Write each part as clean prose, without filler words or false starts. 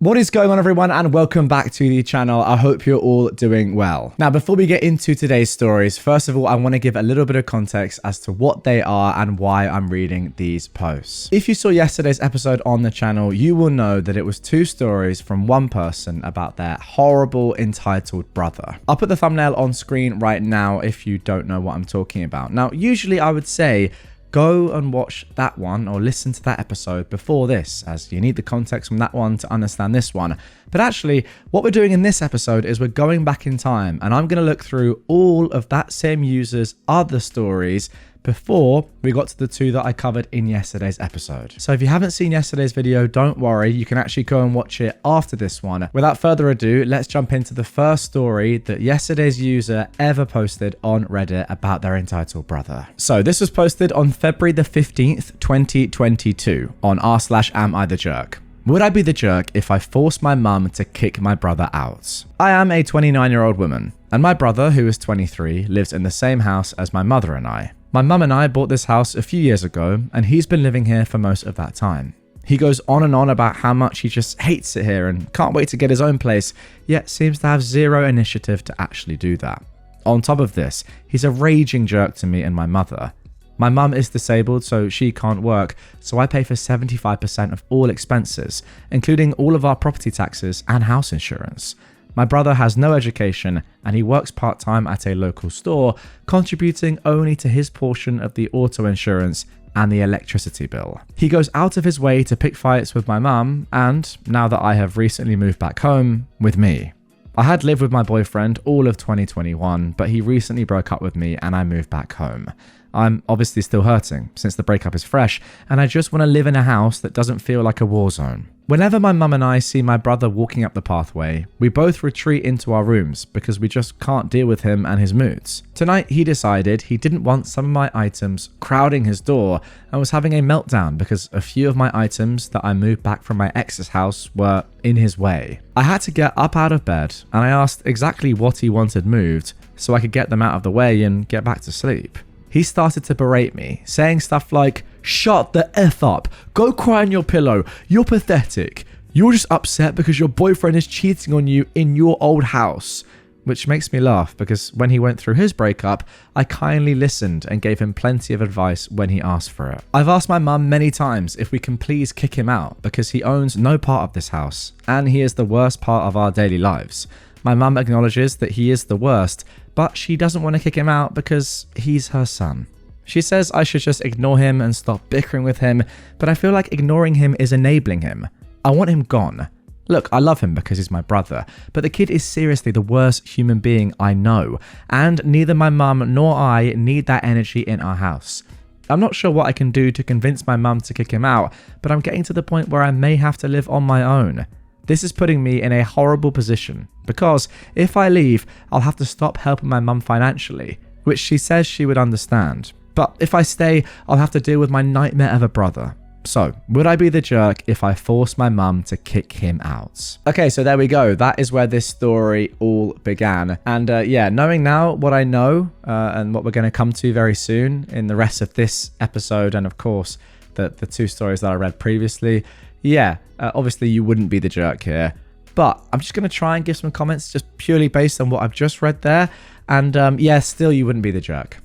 What is going on, everyone, and welcome back to the channel. I hope you're all doing well. Now, before we get into today's stories, first of all, I want to give a little bit of context as to what they are and why I'm reading these posts. If you saw yesterday's episode on the channel, you will know that it was two stories from one person about their horrible entitled brother. I'll put the thumbnail on screen right now if you don't know what I'm talking about. Now, usually I would say go and watch that one or listen to that episode before this, as you need the context from that one to understand this one. But actually, what we're doing in this episode is we're going back in time, and I'm going to look through all of that same user's other stories before we got to the two that I covered in yesterday's episode. So if you haven't seen yesterday's video, don't worry, you can actually go and watch it after this one. Without further ado, let's jump into the first story that yesterday's user ever posted on Reddit about their entitled brother. So this was posted on February the 15th, 2022 on r/AmITheJerk. Would I be the jerk if I forced my mum to kick my brother out? I am a 29-year-old woman, and my brother, who is 23, lives in the same house as my mother and I. My mum and I bought this house a few years ago, and he's been living here for most of that time. He goes on and on about how much he just hates it here and can't wait to get his own place, yet seems to have zero initiative to actually do that. On top of this, he's a raging jerk to me and my mother. My mum is disabled, so she can't work, so I pay for 75% of all expenses, including all of our property taxes and house insurance. My brother has no education, and he works part-time at a local store, contributing only to his portion of the auto insurance and the electricity bill. He goes out of his way to pick fights with my mum, and, now that I have recently moved back home, with me. I had lived with my boyfriend all of 2021, but he recently broke up with me and I moved back home. I'm obviously still hurting, since the breakup is fresh, and I just want to live in a house that doesn't feel like a war zone. Whenever my mum and I see my brother walking up the pathway, we both retreat into our rooms because we just can't deal with him and his moods. Tonight, he decided he didn't want some of my items crowding his door and was having a meltdown because a few of my items that I moved back from my ex's house were in his way. I had to get up out of bed, and I asked exactly what he wanted moved so I could get them out of the way and get back to sleep. He started to berate me, saying stuff like, "Shut the F up, go cry on your pillow, you're pathetic, you're just upset because your boyfriend is cheating on you in your old house." Which makes me laugh because when he went through his breakup, I kindly listened and gave him plenty of advice when he asked for it. I've asked my mum many times if we can please kick him out because he owns no part of this house and he is the worst part of our daily lives. My mum acknowledges that he is the worst, but she doesn't want to kick him out because he's her son. She says I should just ignore him and stop bickering with him, but I feel like ignoring him is enabling him. I want him gone. Look, I love him because he's my brother, but the kid is seriously the worst human being I know, and neither my mum nor I need that energy in our house. I'm not sure what I can do to convince my mum to kick him out, but I'm getting to the point where I may have to live on my own. This is putting me in a horrible position because if I leave, I'll have to stop helping my mum financially, which she says she would understand. But if I stay, I'll have to deal with my nightmare of a brother. So, would I be the jerk if I forced my mum to kick him out? Okay, so there we go. That is where this story all began. And yeah, knowing now what I know and what we're going to come to very soon in the rest of this episode, and of course, the two stories that I read previously, yeah, obviously you wouldn't be the jerk here. But I'm just going to try and give some comments just purely based on what I've just read there. And yeah, still you wouldn't be the jerk.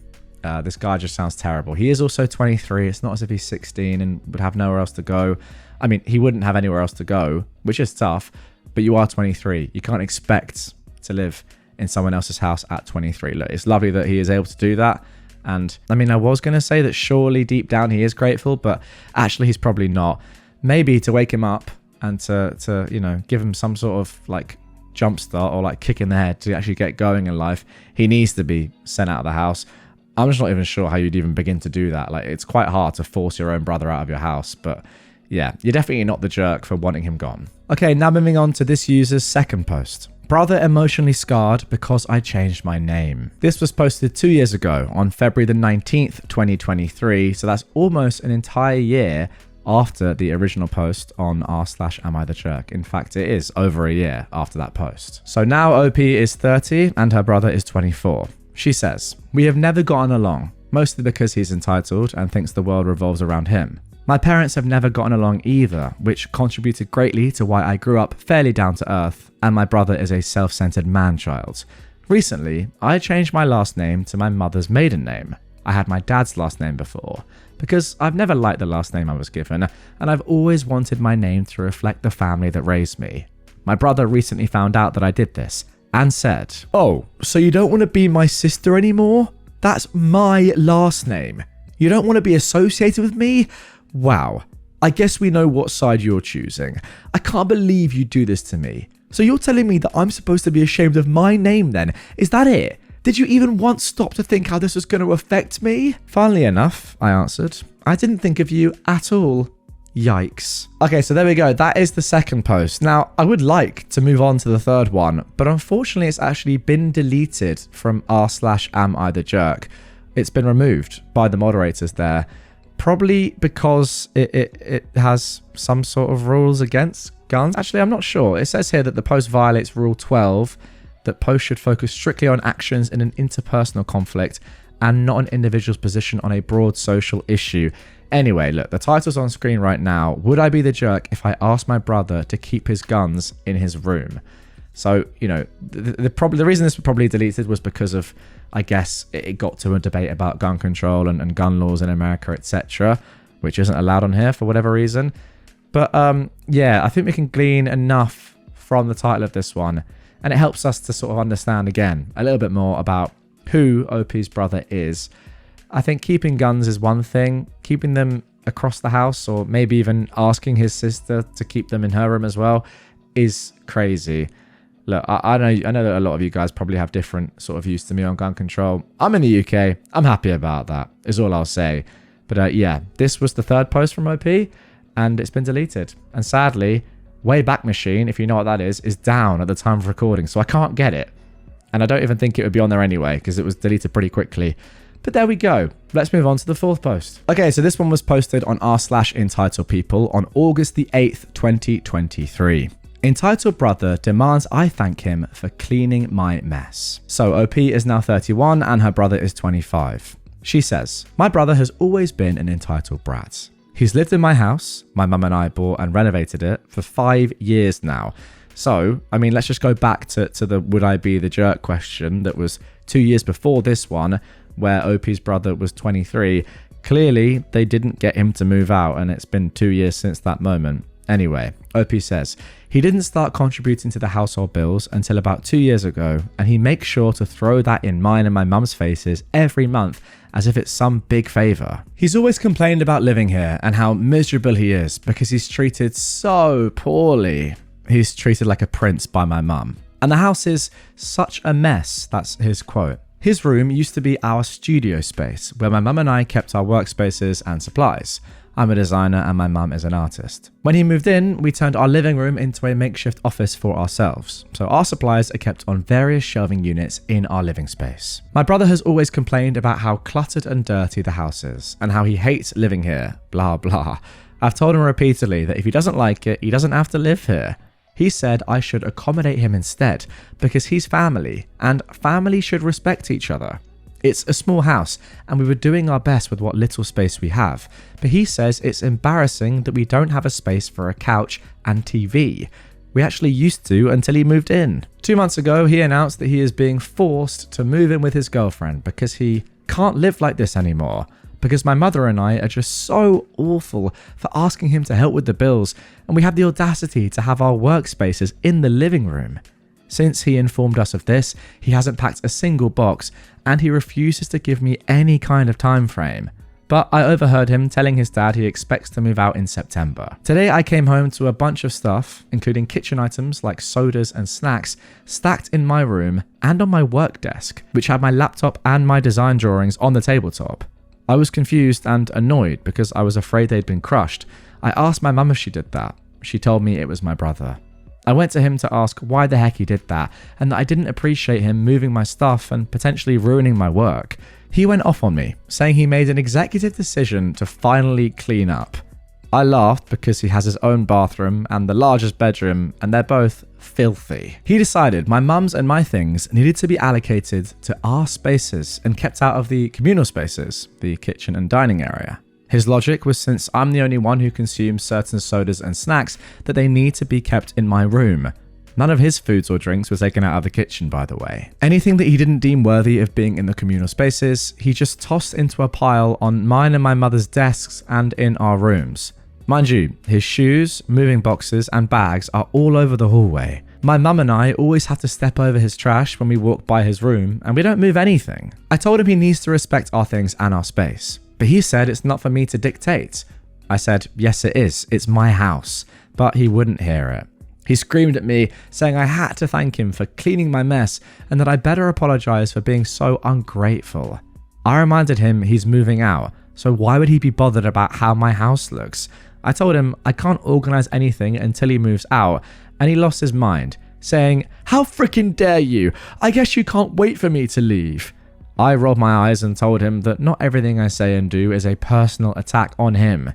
This guy just sounds terrible. He is also 23. It's not as if he's 16 and would have nowhere else to go. I mean, he wouldn't have anywhere else to go, which is tough. But you are 23. You can't expect to live in someone else's house at 23. Look, it's lovely that he is able to do that. And I mean, I was going to say that surely deep down he is grateful, but actually he's probably not. Maybe to wake him up and to you know, give him some sort of like jump start or like kick in the head to actually get going in life, he needs to be sent out of the house. I'm just not even sure how you'd even begin to do that. Like, it's quite hard to force your own brother out of your house, but yeah, you're definitely not the jerk for wanting him gone. Okay, now moving on to this user's second post. Brother emotionally scarred because I changed my name. This was posted 2 years ago on February the 19th, 2023, so that's almost an entire year after the original post on r/AmITheJerk. In fact, it is over a year after that post. So now OP is 30 and her brother is 24. She says, "We have never gotten along, mostly because he's entitled and thinks the world revolves around him. My parents have never gotten along either, which contributed greatly to why I grew up fairly down to earth, and my brother is a self-centered man-child. Recently, I changed my last name to my mother's maiden name. I had my dad's last name before, because I've never liked the last name I was given, and I've always wanted my name to reflect the family that raised me. My brother recently found out that I did this, and said, "Oh, so you don't want to be my sister anymore? That's my last name. You don't want to be associated with me? Wow. I guess we know what side you're choosing. I can't believe you do this to me. So you're telling me that I'm supposed to be ashamed of my name then? Is that it? Did you even once stop to think how this was going to affect me?" Funnily enough, I answered, "I didn't think of you at all. Yikes." Okay, so there we go. That is the second post. Now, I would like to move on to the third one, but unfortunately it's actually been deleted from r/AmITheJerk. It's been removed by the moderators there, probably because it has some sort of rules against guns. Actually, I'm not sure. It says here that the post violates Rule 12, that posts should focus strictly on actions in an interpersonal conflict and not an individual's position on a broad social issue. Anyway, look, the title's on screen right now. Would I be the jerk if I asked my brother to keep his guns in his room? So, you know, the reason this was probably deleted was because of, I guess, it got to a debate about gun control and gun laws in America, etc., which isn't allowed on here for whatever reason. But, yeah, I think we can glean enough from the title of this one, and it helps us to sort of understand, again, a little bit more about who OP's brother is. I think keeping guns is one thing. Keeping them across the house, or maybe even asking his sister to keep them in her room as well, is crazy. Look, I know that a lot of you guys probably have different sort of views to me on gun control. I'm in the UK. I'm happy about that, is all I'll say. But yeah, this was the third post from OP, and it's been deleted. And sadly, Wayback Machine, if you know what that is down at the time of recording, so I can't get it. And I don't even think it would be on there anyway, because it was deleted pretty quickly. But there we go. Let's move on to the fourth post. Okay, so this one was posted on r/entitledpeople on August the 8th, 2023. Entitled brother demands I thank him for cleaning my mess. So OP is now 31 and her brother is 25. She says, "My brother has always been an entitled brat. He's lived in my house, my mum and I bought and renovated it for 5 years now." So, I mean, let's just go back to the would I be the jerk question that was 2 years before this one, where OP's brother was 23. Clearly, they didn't get him to move out, and it's been 2 years since that moment. Anyway, OP says, he didn't start contributing to the household bills until about 2 years ago, and he makes sure to throw that in mine and my mum's faces every month as if it's some big favour. He's always complained about living here and how miserable he is because he's treated so poorly. He's treated like a prince by my mum. And the house is such a mess, that's his quote. His room used to be our studio space, where my mum and I kept our workspaces and supplies. I'm a designer and my mum is an artist. When he moved in, we turned our living room into a makeshift office for ourselves, so our supplies are kept on various shelving units in our living space. My brother has always complained about how cluttered and dirty the house is, and how he hates living here, blah blah. I've told him repeatedly that if he doesn't like it, he doesn't have to live here. He said I should accommodate him instead, because he's family, and family should respect each other. It's a small house, and we were doing our best with what little space we have, but he says it's embarrassing that we don't have a space for a couch and TV. We actually used to until he moved in. 2 months ago, he announced that he is being forced to move in with his girlfriend because he can't live like this anymore. Because my mother and I are just so awful for asking him to help with the bills, and we have the audacity to have our workspaces in the living room. Since he informed us of this, he hasn't packed a single box, and he refuses to give me any kind of time frame. But I overheard him telling his dad he expects to move out in September. Today I came home to a bunch of stuff, including kitchen items like sodas and snacks, stacked in my room and on my work desk, which had my laptop and my design drawings on the tabletop. I was confused and annoyed because I was afraid they'd been crushed. I asked my mum if she did that. She told me it was my brother. I went to him to ask why the heck he did that, and that I didn't appreciate him moving my stuff and potentially ruining my work. He went off on me, saying he made an executive decision to finally clean up. I laughed because he has his own bathroom and the largest bedroom, and they're both filthy. He decided my mum's and my things needed to be allocated to our spaces and kept out of the communal spaces, the kitchen and dining area. His logic was since I'm the only one who consumes certain sodas and snacks that they need to be kept in my room. None of his foods or drinks were taken out of the kitchen, by the way. Anything that he didn't deem worthy of being in the communal spaces, he just tossed into a pile on mine and my mother's desks and in our rooms. Mind you, his shoes, moving boxes, and bags are all over the hallway. My mum and I always have to step over his trash when we walk by his room, and we don't move anything. I told him he needs to respect our things and our space, but he said it's not for me to dictate. I said, yes it is, it's my house, but he wouldn't hear it. He screamed at me, saying I had to thank him for cleaning my mess and that I better apologize for being so ungrateful. I reminded him he's moving out, so why would he be bothered about how my house looks? I told him I can't organize anything until he moves out, and he lost his mind, saying, how freaking dare you? I guess you can't wait for me to leave. I rolled my eyes and told him that not everything I say and do is a personal attack on him.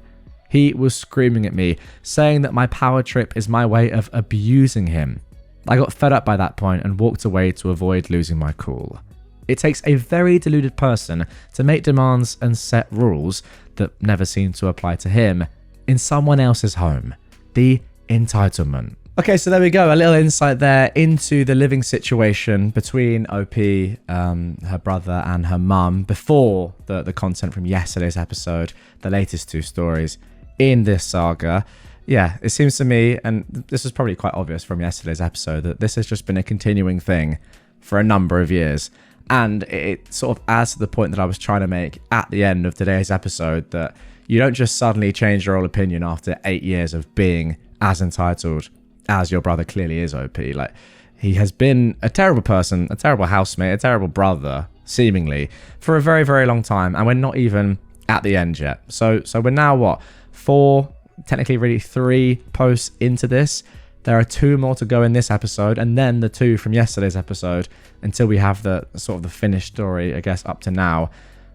He was screaming at me, saying that my power trip is my way of abusing him. I got fed up by that point and walked away to avoid losing my cool. It takes a very deluded person to make demands and set rules that never seem to apply to him in someone else's home. The entitlement. Okay, so there we go. A little insight there into the living situation between OP, her brother, and her mum before the content from yesterday's episode, the latest two stories in this saga. Yeah, it seems to me, and this was probably quite obvious from yesterday's episode, that this has just been a continuing thing for a number of years. And it sort of adds to the point that I was trying to make at the end of today's episode, that you don't just suddenly change your whole opinion after 8 years of being as entitled as your brother clearly is, OP. Like, he has been a terrible person, a terrible housemate, a terrible brother, seemingly, for a very, very long time, and we're not even at the end yet. So we're now, what, 4, technically really 3 posts into this. There are 2 more to go in this episode, and then the 2 from yesterday's episode, until we have the sort of the finished story, I guess, up to now.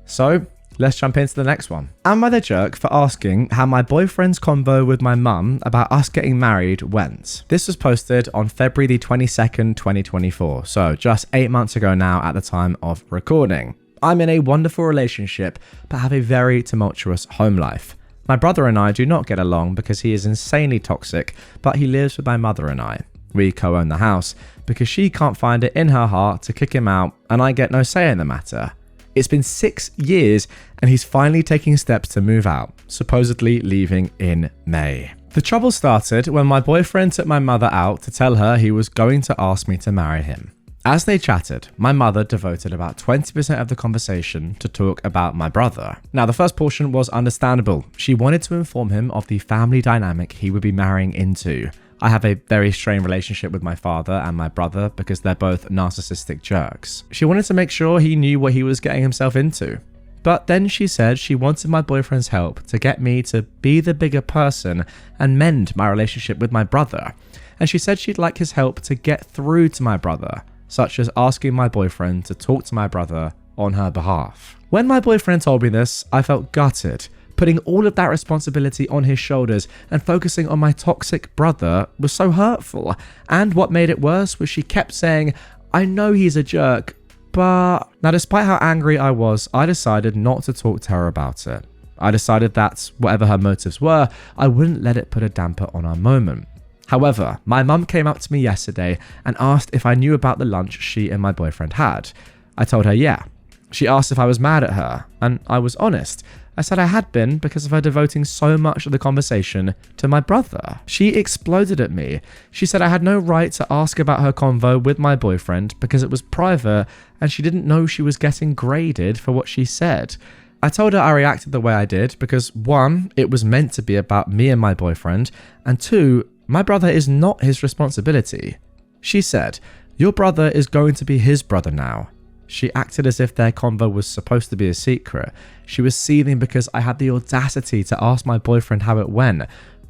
So let's jump into the next one. Am I the jerk for asking how my boyfriend's convo with my mum about us getting married went? This was posted on February the 22nd, 2024. So just 8 months ago now at the time of recording. I'm in a wonderful relationship, but have a very tumultuous home life. My brother and I do not get along because he is insanely toxic, but he lives with my mother and I. We co-own the house because she can't find it in her heart to kick him out, and I get no say in the matter. It's been 6 years and he's finally taking steps to move out, supposedly leaving in May. The trouble started when my boyfriend took my mother out to tell her he was going to ask me to marry him. As they chatted, my mother devoted about 20% of the conversation to talk about my brother. Now, the first portion was understandable. She wanted to inform him of the family dynamic he would be marrying into. I have a very strained relationship with my father and my brother because they're both narcissistic jerks. She wanted to make sure he knew what he was getting himself into. But then she said she wanted my boyfriend's help to get me to be the bigger person and mend my relationship with my brother. And she said she'd like his help to get through to my brother, such as asking my boyfriend to talk to my brother on her behalf. When my boyfriend told me this, I felt gutted. Putting all of that responsibility on his shoulders and focusing on my toxic brother was so hurtful. And what made it worse was she kept saying, I know he's a jerk, but... Now, despite how angry I was, I decided not to talk to her about it. I decided that whatever her motives were, I wouldn't let it put a damper on our moment. However, my mum came up to me yesterday and asked if I knew about the lunch she and my boyfriend had. I told her yeah. She asked if I was mad at her, and I was honest. I said I had been because of her devoting so much of the conversation to my brother. She exploded at me. She said I had no right to ask about her convo with my boyfriend because it was private and she didn't know she was getting graded for what she said. I told her I reacted the way I did because 1, it was meant to be about me and my boyfriend, and 2, my brother is not his responsibility. She said, your brother is going to be his brother now. She acted as if their convo was supposed to be a secret. She was seething because I had the audacity to ask my boyfriend how it went.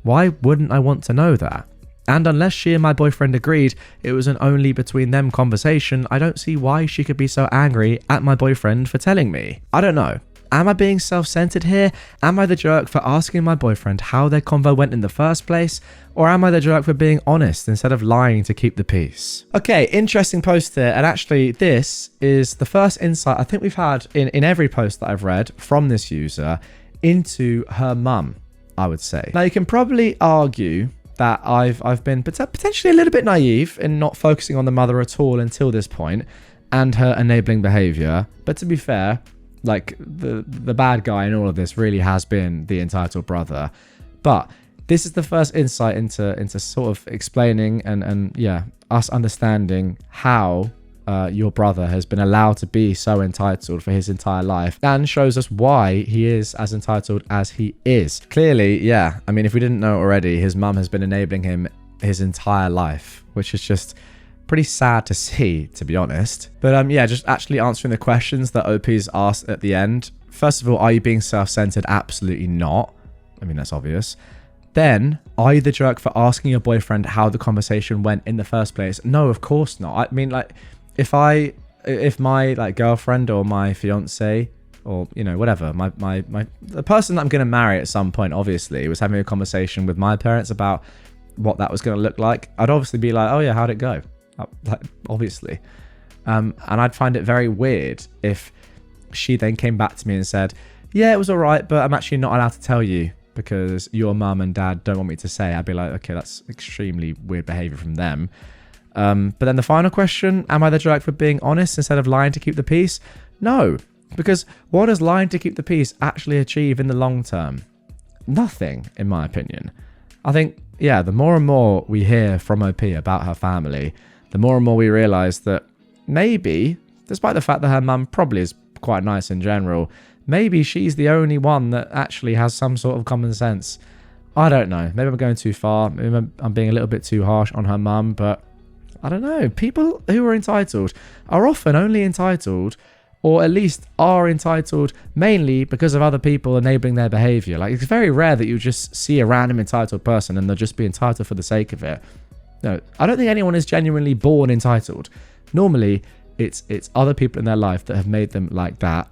Why wouldn't I want to know that? And unless she and my boyfriend agreed it was an only between them conversation, I don't see why she could be so angry at my boyfriend for telling me. I don't know. Am I being self-centered here? Am I the jerk for asking my boyfriend how their convo went in the first place? Or am I the jerk for being honest instead of lying to keep the peace? Okay, interesting post here. And actually, this is the first insight I think we've had in every post that I've read from this user into her mum, I would say. Now, you can probably argue that I've been potentially a little bit naive in not focusing on the mother at all until this point and her enabling behavior. But to be fair, like the bad guy in all of this really has been the entitled brother. But this is the first insight into sort of explaining and us understanding how your brother has been allowed to be so entitled for his entire life, and shows us why he is as entitled as he is. Clearly, yeah, I mean, if we didn't know already, his mum has been enabling him his entire life, which is just pretty sad to see, to be honest. But just actually answering the questions that OP's asked at the end. First of all, are you being self-centered? Absolutely not. I mean, that's obvious. Then, are you the jerk for asking your boyfriend how the conversation went in the first place? No, of course not. I mean, like, if my like girlfriend or my fiance or whatever, the person that I'm gonna marry at some point, obviously, was having a conversation with my parents about what that was gonna look like, I'd obviously be like, oh yeah, how'd it go? Like, obviously. And I'd find it very weird if she then came back to me and said, yeah, it was all right, but I'm actually not allowed to tell you because your mum and dad don't want me to say. I'd be like, okay, that's extremely weird behavior from them. But then the final question, am I the jerk for being honest instead of lying to keep the peace? No, because what does lying to keep the peace actually achieve in the long term? Nothing, in my opinion. I think, the more and more we hear from OP about her family, the more and more we realise that maybe, despite the fact that her mum probably is quite nice in general, maybe she's the only one that actually has some sort of common sense. I don't know. Maybe I'm going too far. Maybe I'm being a little bit too harsh on her mum, but I don't know. People who are entitled are often only entitled, or at least are entitled mainly because of other people enabling their behavior. Like, it's very rare that you just see a random entitled person and they'll just be entitled for the sake of it. No, I don't think anyone is genuinely born entitled. Normally, it's other people in their life that have made them like that,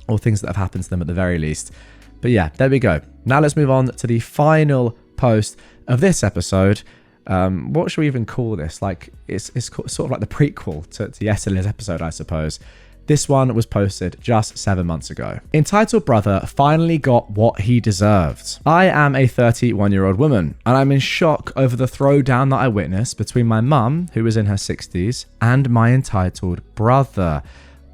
or things that have happened to them at the very least. But yeah, there we go. Now let's move on to the final post of this episode. What should we even call this? Like, it's sort of like the prequel to yesterday's episode, I suppose. This one was posted just 7 months ago. Entitled brother finally got what he deserved. I am a 31-year-old woman, and I'm in shock over the throwdown that I witnessed between my mum, who was in her 60s, and my entitled brother.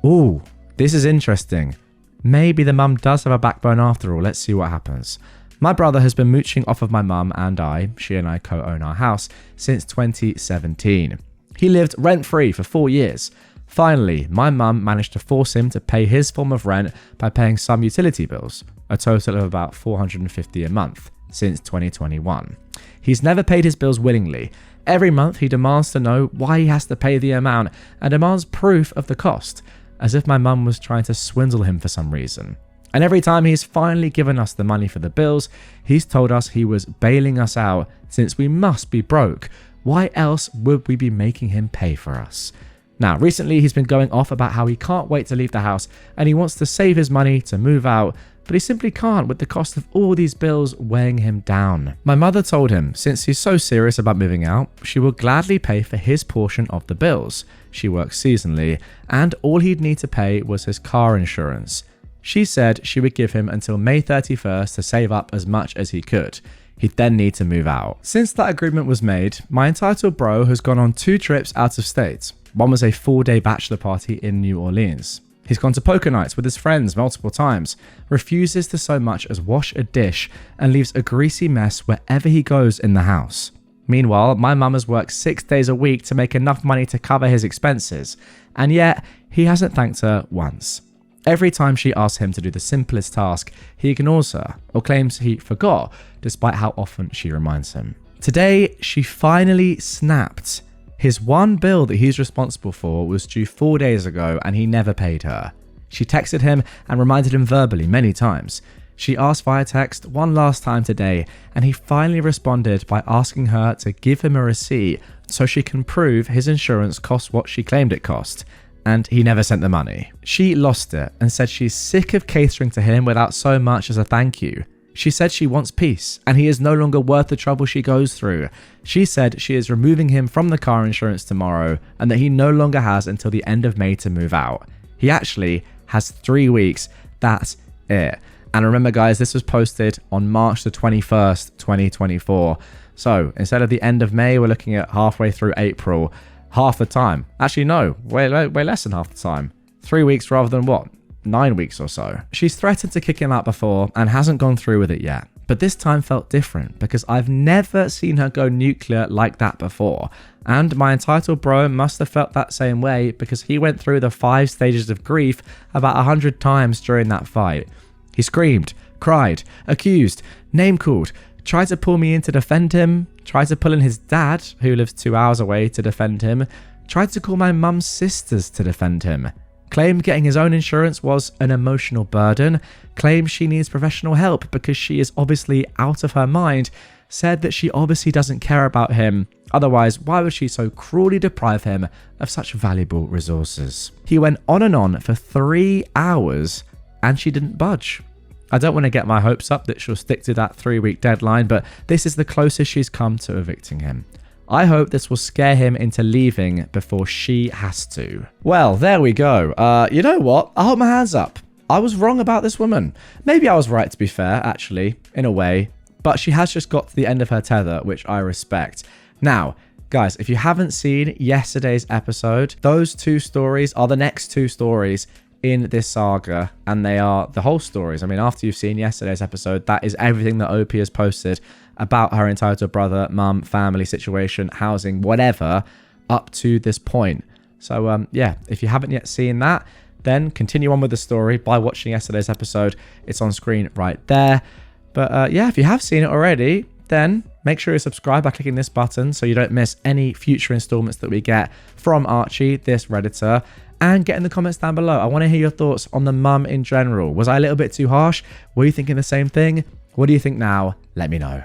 Ooh, this is interesting. Maybe the mum does have a backbone after all. Let's see what happens. My brother has been mooching off of my mum and she and I co-own our house, since 2017. He lived rent-free for 4 years. Finally, my mum managed to force him to pay his form of rent by paying some utility bills, a total of about $450 a month, since 2021. He's never paid his bills willingly. Every month he demands to know why he has to pay the amount and demands proof of the cost, as if my mum was trying to swindle him for some reason. And every time he's finally given us the money for the bills, he's told us he was bailing us out since we must be broke. Why else would we be making him pay for us? Now, recently he's been going off about how he can't wait to leave the house and he wants to save his money to move out, but he simply can't with the cost of all these bills weighing him down. My mother told him since he's so serious about moving out, she will gladly pay for his portion of the bills. She works seasonally, and all he'd need to pay was his car insurance. She said she would give him until May 31st to save up as much as he could. He'd then need to move out. Since that agreement was made, my entitled bro has gone on 2 trips out of state. One was a 4-day bachelor party in New Orleans. He's gone to poker nights with his friends multiple times, refuses to so much as wash a dish, and leaves a greasy mess wherever he goes in the house. Meanwhile, my mum has worked 6 days a week to make enough money to cover his expenses, and yet he hasn't thanked her once. Every time she asks him to do the simplest task, he ignores her or claims he forgot, despite how often she reminds him. Today, she finally snapped. His one bill that he's responsible for was due 4 days ago and he never paid her. She texted him and reminded him verbally many times. She asked via text one last time today, and he finally responded by asking her to give him a receipt so she can prove his insurance cost what she claimed it cost. And he never sent the money. She lost it and said she's sick of catering to him without so much as a thank you. She said she wants peace and he is no longer worth the trouble she goes through. She said she is removing him from the car insurance tomorrow and that he no longer has until the end of May to move out. He actually has 3 weeks. That's it. And remember, guys, this was posted on March the 21st, 2024. So instead of the end of May, we're looking at halfway through April, half the time. Actually, no, way less than half the time. 3 weeks rather than what? 9 weeks or so. She's threatened to kick him out before and hasn't gone through with it yet. But this time felt different because I've never seen her go nuclear like that before. And my entitled bro must have felt that same way because he went through the 5 stages of grief about 100 times during that fight. He screamed, cried, accused, name called, tried to pull me in to defend him, tried to pull in his dad, who lives 2 hours away, to defend him, tried to call my mum's sisters to defend him, claimed getting his own insurance was an emotional burden, claimed she needs professional help because she is obviously out of her mind, said that she obviously doesn't care about him, otherwise why would she so cruelly deprive him of such valuable resources. He went on and on for 3 hours and she didn't budge. I don't want to get my hopes up that she'll stick to that 3-week deadline, but this is the closest she's come to evicting him. I hope this will scare him into leaving before she has to. Well, there we go. You know what? I'll hold my hands up. I was wrong about this woman. Maybe I was right, to be fair, actually, in a way. But she has just got to the end of her tether, which I respect. Now, guys, if you haven't seen yesterday's episode, those 2 stories are the next 2 stories in this saga, and they are the whole stories. I mean, after you've seen yesterday's episode, that is everything that OP has posted about her entitled brother, mum, family situation, housing, whatever, up to this point. So, yeah, if you haven't yet seen that, then continue on with the story by watching yesterday's episode. It's on screen right there. But, yeah, if you have seen it already, then make sure you subscribe by clicking this button so you don't miss any future installments that we get from Archie, this Redditor. And get in the comments down below. I want to hear your thoughts on the mum in general. Was I a little bit too harsh? Were you thinking the same thing? What do you think now? Let me know.